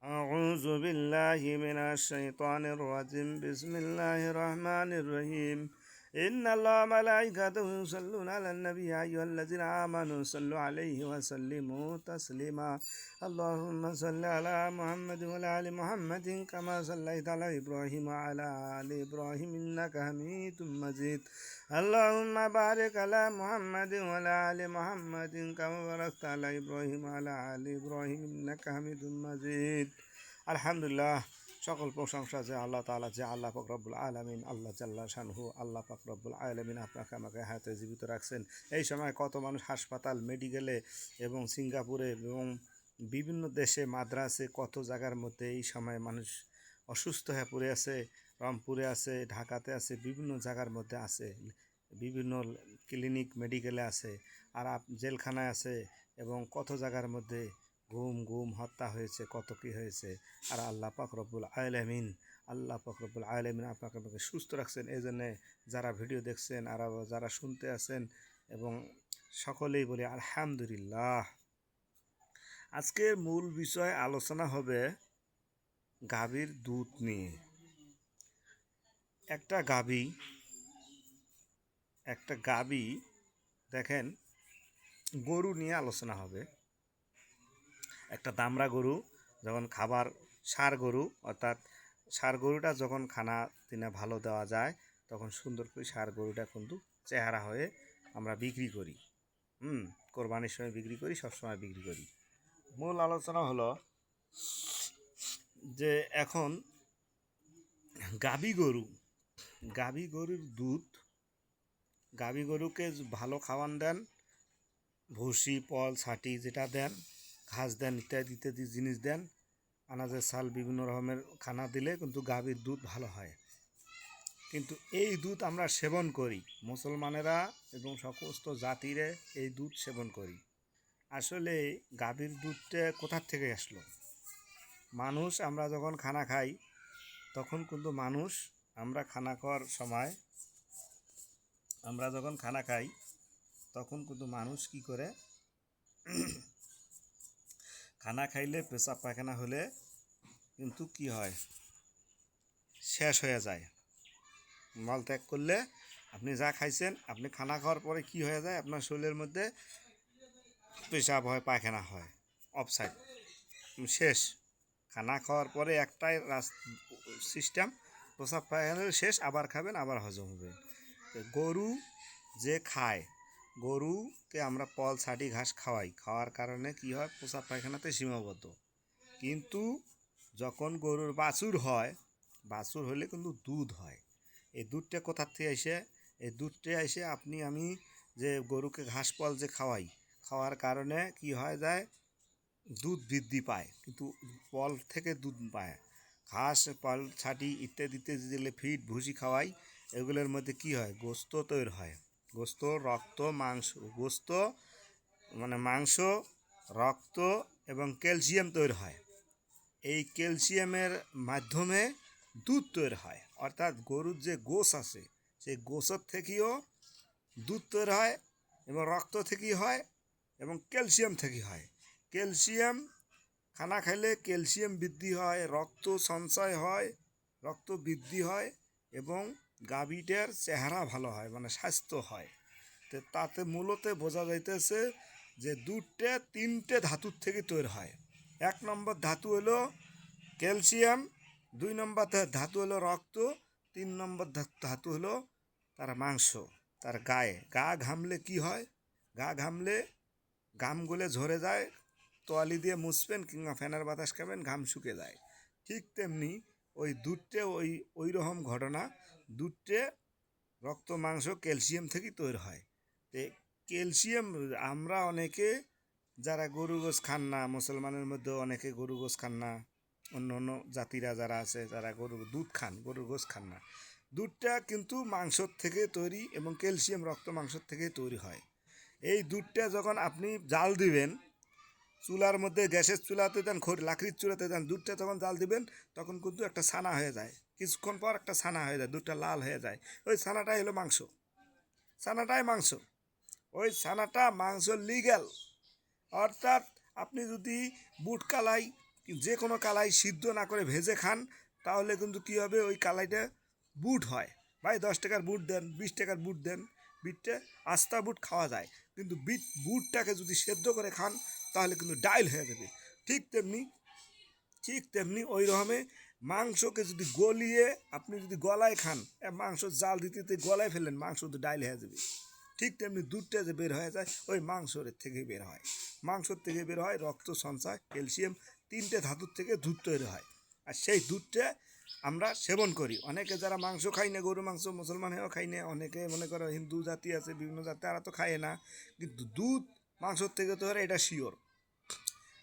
أعوذ بالله من الشيطان الرجيم بسم الله الرحمن الرحيم إن الله وملائكته يصلون على النبي يا أيها الذين آمنوا صلوا عليه وسلموا تسليما اللهم صل على محمد وعلى آل محمد كما صليت على إبراهيم وعلى آل إبراهيم إنك حميد مجيد اللهم بارك على محمد وعلى آل محمد كما باركت على إبراهيم وعلى آل إبراهيم إنك حميد مجيد আলহামদুলিল্লাহ সকল প্রশংসা যে আল্লাহ তাআলা যে আল্লাহ পাক রব্বুল আলামিন আল্লাহ জাল্লা শানহু আল্লাহ পাক রব্বুল আলামিন আপনাকে আমাকে হায়াতে জীবিত রাখছেন। এই সময় কত মানুষ হাসপাতাল মেডিকেলে এবং সিঙ্গাপুরে এবং বিভিন্ন দেশে মাদ্রাসে কত জায়গার মধ্যে এই সময় মানুষ অসুস্থ হয়ে পড়ে আছে। রংপুরে আছে, ঢাকাতে আছে, বিভিন্ন জায়গার মধ্যে আছে, বিভিন্ন ক্লিনিক মেডিকেলে আছে, আর জেলখানায় আছে এবং কত জায়গার মধ্যে গুম হত্যা হয়েছে, কত কি হয়েছে। আর আল্লাহ পাক রব্বুল আলামিন আপনাকে আমাকে সুস্থ রাখছেন। এই জন্যে যারা ভিডিও দেখছেন আর যারা শুনতে আছেন এবং সকলেই বলি আলহামদুলিল্লাহ। আজকের মূল বিষয় আলোচনা হবে গাভীর দুধ নিয়ে। একটা গাভী দেখেন, গরু নিয়ে আলোচনা হবে। একটা দামড়া গরু যখন খাবার, ষাঁড় গরু অর্থাৎ ষাঁড় গরুটা যখন খানা দিনে ভালো দেওয়া যায় তখন সুন্দর করে ষাঁড় গরুটা কিন্তু চেহারা হয়ে আমরা বিক্রি করি। কোরবানির সময় বিক্রি করি, সবসময় বিক্রি করি। মূল আলোচনা হলো যে এখন গাভী গরুর দুধ, গাভী গরুকে ভালো খাওয়ান দেন, ভুসি পল ছাটি যেটা দেন, ঘাস দেন, ইত্যাদি জিনিস দেন, আনাজের চাল, বিভিন্ন রকমের খানা দিলে কিন্তু গাভীর দুধ ভালো হয়। কিন্তু এই দুধ আমরা সেবন করি, মুসলমানেরা এবং সমস্ত জাতিরে এই দুধ সেবন করি। আসলে গাভীর দুধটা কোথার থেকে আসলো? মানুষ আমরা যখন খানা খাই তখন কিন্তু আমরা খানা খাওয়ার সময় তখন কিন্তু মানুষ কি করে, খানা খাইলে পেশাব পায়খানা হলে কিন্তু কি হয়, শেষ হয়ে যায়। মল ত্যাগ করলে আপনি যা খাইছেন, আপনি খানা খাওয়ার পরে কি হয়ে যায়, আপনার শরীরের মধ্যে পেশাব হয়, পায়খানা হয়, অফসাইড, শেষ। খানা খাওয়ার পরে একটাই সিস্টেম, পেশাব পায়খানা শেষ, আবার খাবেন, আবার হজম হবে। গরু যে খায়, গরুকে আমরা পল ছাটি ঘাস খাওয়ার কারণে কি হয়, পেশাব পায়খানাতে সীমাবদ্ধ। কিন্তু যখন গরুর বাছুর হলে কিন্তু দুধ হয়। এই দুধটা কোথার থেকে আসে? এই দুধটা আসে আমি যে গরুকে ঘাস পল যে খাওয়ার কারণে কি হয় যায়, দুধ বৃদ্ধি পায়। কিন্তু পল থেকে দুধ পায়, ঘাস পল ছাটি ইত্যাদিতে যেগুলো ফিড ভুসি খাওয়াই, এগুলোর মধ্যে কি হয়, গোস্ত তৈরি হয়। গোস্ত, রক্ত, মাংস, গোস্ত মানে মাংস, রক্ত এবং ক্যালসিয়াম তৈরি হয়। এই ক্যালসিয়ামের মাধ্যমে দুধ তৈরি হয়। অর্থাৎ গরুর যে গোশ আছে, সেই গোশের থেকেও দুধ তৈরি হয় এবং রক্ত থেকেই হয় এবং ক্যালসিয়াম থেকে হয়। ক্যালসিয়াম খানা খাইলে ক্যালসিয়াম বৃদ্ধি হয়, রক্ত সঞ্চয় হয়, রক্ত বৃদ্ধি হয় এবং গাভীটার চেহারা ভালো হয়, মানে স্বাস্থ্য হয়। তো তাতে মূলত বোঝা যাইতেছে যে দুধটা 3টে ধাতুর থেকে তৈরি হয়। 1 নম্বর ধাতু হলো ক্যালসিয়াম, 2 নম্বর ধাতু হলো রক্ত, 3 নম্বর ধাতু হলো তার মাংস। তার গা ঘামলে কি হয়, ঘামগুলো ঝরে যায়, তোয়ালি দিয়ে মুছবেন কিংবা ফ্যানের বাতাস খাবেন, ঘাম শুকে যায়। ঠিক তেমনি ওই দুধটে ওই রকম ঘটনা। দুধটে রক্ত, মাংস, ক্যালসিয়াম থেকেই তৈরি হয়। তো ক্যালসিয়াম আমরা অনেকে যারা গরু গোশ খান না, মুসলমানের মধ্যে অনেকে গরু গোশ খান না, অন্য জাতিরা যারা আছে যারা গরুর দুধ খান, গরুর গোশ খান না। দুধটা কিন্তু মাংসর থেকে তৈরি এবং ক্যালসিয়াম রক্ত মাংসর থেকে তৈরি হয়। এই দুধটা যখন আপনি জাল দিবেন, চুলার মধ্যে, গ্যাসের চুলাতে দেন, লাকড়ির চুলাতে দেন, দুধটা যখন জাল দিবেন তখন কিন্তু একটা ছানা হয়ে যায়। কিছুক্ষণ পর একটা ছানা হয়ে যায়, দুধটা লাল হয়ে যায়। ওই ছানাটাই হলো মাংস, ওই ছানাটা মাংস লিগ্যাল। অর্থাৎ আপনি যদি বুট কালাই যে কোনো কালাই সিদ্ধ না করে ভেজে খান, তাহলে কিন্তু কী হবে, ওই কালাইটা বুট হয়। ভাই 10 টাকার বুট দেন, 20 টাকার বুট দেন, বিটটা আস্তা বুট খাওয়া যায়, কিন্তু বুটটাকে যদি সেদ্ধ করে খান তাহলে কিন্তু ডাইল হয়ে যাবে। ঠিক তেমনি ওই রকমে মাংসকে যদি গলিয়ে আপনি যদি গলায় খান, মাংস জাল দিতে দিতে গলায় ফেললেন, মাংস তো ডাইল হয়ে যাবে। ঠিক তেমনি দুধটা যে বের হয়ে যায়, ওই মাংসের থেকে বের হয়। মাংসর থেকে বের হয় রক্ত সঞ্চয়, ক্যালসিয়াম, 3টে ধাতুর থেকে দুধ তৈরি হয়। আর সেই দুধটা আমরা সেবন করি। অনেকে যারা মাংস খাই না, গরু মাংস মুসলমান হয়েও খাই না, অনেকে মনে করো হিন্দু জাতি আছে, বিভিন্ন জাতি, তারা তো খায় না, কিন্তু দুধ মাংসর থেকে তো হয়, এটা শিওর।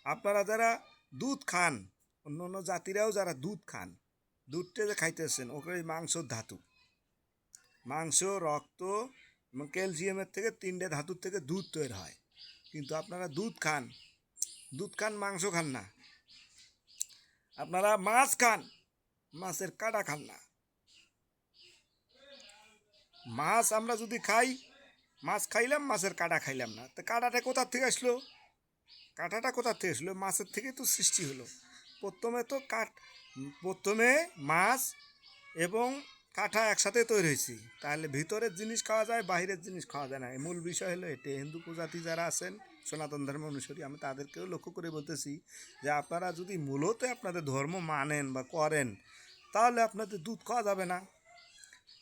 আপনারা যারা দুধ খান, অন্য অন্য জাতিরাও যারা দুধ খান, দুধটা যে খাইতেছেন, ওখানে মাংসর ধাতু, মাংস, রক্ত এবং ক্যালসিয়ামের থেকে 3টে ধাতুর থেকে দুধ তৈরি হয়। কিন্তু আপনারা দুধ খান, মাংস খান না। আপনারা মাছ খান, মাছের কাঁটা খান না। মাছ আমরা যদি খাই, মাছ খাইলাম, মাছের কাঁটা খাইলাম না, তো কাঁটাটা কোথার থেকে আসলো? কাঁটাটা কোথার থেকে আসলো? মাছের থেকেই তো সৃষ্টি হলো। প্রথমে মাছ এবং কাঁটা একসাথে তৈরি হয়েছে, তাহলে ভিতরের জিনিস খাওয়া যায়, বাইরের জিনিস খাওয়া যায় না। মূল বিষয় হলো এটি। হিন্দু প্রজাতি যারা আছেন, সনাতন ধর্ম অনুসারী, আমি তাদেরকেও লক্ষ্য করে বলতেছি যে আপনারা যদি মূলত আপনাদের ধর্ম মানেন বা করেন, তাহলে আপনাদের দুধ খাওয়া যাবে না।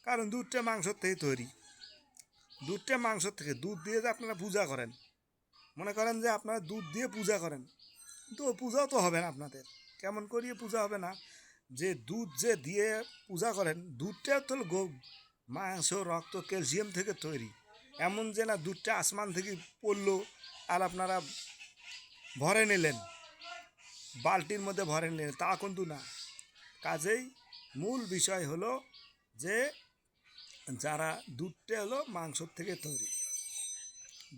কারণ দুধটা মাংসর থেকে তৈরি, দুধ দিয়ে যে আপনারা পূজা করেন, মনে করেন যে আপনারা দুধ দিয়ে পূজা করেন, কিন্তু পূজাও তো হবে না আপনাদের। কেমন করিয়ে পূজা হবে না? যে দুধ যে দিয়ে পূজা করেন, দুধটা তো মাংস, রক্ত, ক্যালসিয়াম থেকে তৈরি। এমন যে না দুধটা আসমান থেকে পড়লো আর আপনারা ভরে নিলেন, বালতির মধ্যে ভরে নিলেন, তা কিন্তু না। কাজেই মূল বিষয় হলো যে যারা দুধটা হলো মাংসর থেকে তৈরি,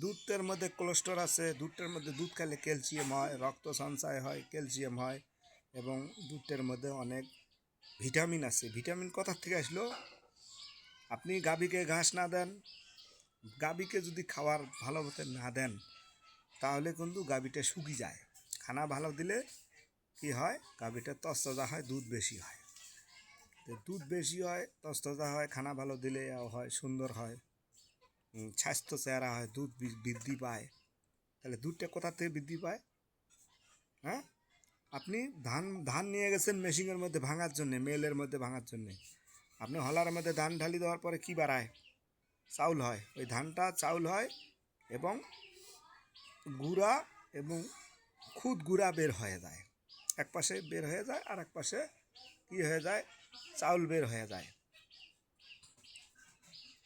দুধের মধ্যে কোলেস্ট্রল আছে, দুধের মধ্যে দুধ খেলে ক্যালসিয়াম হয়, রক্ত সঞ্চয় হয়, ক্যালসিয়াম হয়, এবং দুধের মধ্যে অনেক ভিটামিন আছে। ভিটামিন কোথার থেকে আসলো? আপনি গাভীকে ঘাস না দেন, গাভীকে যদি খাবার ভালো মতো না দেন, তাহলে কিন্তু গাভীটা শুকিয়ে যায়। খানা ভালো দিলে কি হয়, গাভীটা তস্তজা হয়, দুধ বেশি হয়। তো দুধ বেশি হয়, তস্তজা হয়, খানা ভালো দিলে হয়, সুন্দর হয়, স্বাস্থ্য চেহারা হয়, দুধ বৃদ্ধি পায়। তাহলে দুধটা কোথা থেকে বৃদ্ধি পায়? হ্যাঁ, আপনি ধান নিয়ে গেছেন মেশিনের মধ্যে ভাঙার জন্যে, মেলের মধ্যে ভাঙার জন্যে, আপনি হলার মধ্যে ধান ঢালি দেওয়ার পরে কী বাড়ায়? চাউল হয়। ওই ধানটা চাউল হয় এবং গুঁড়া এবং খুদ গুঁড়া বের হয়ে যায়। এক পাশে বের হয়ে যায়, আর এক পাশে কী হয়ে যায়? চাউল বের হয়ে যায়।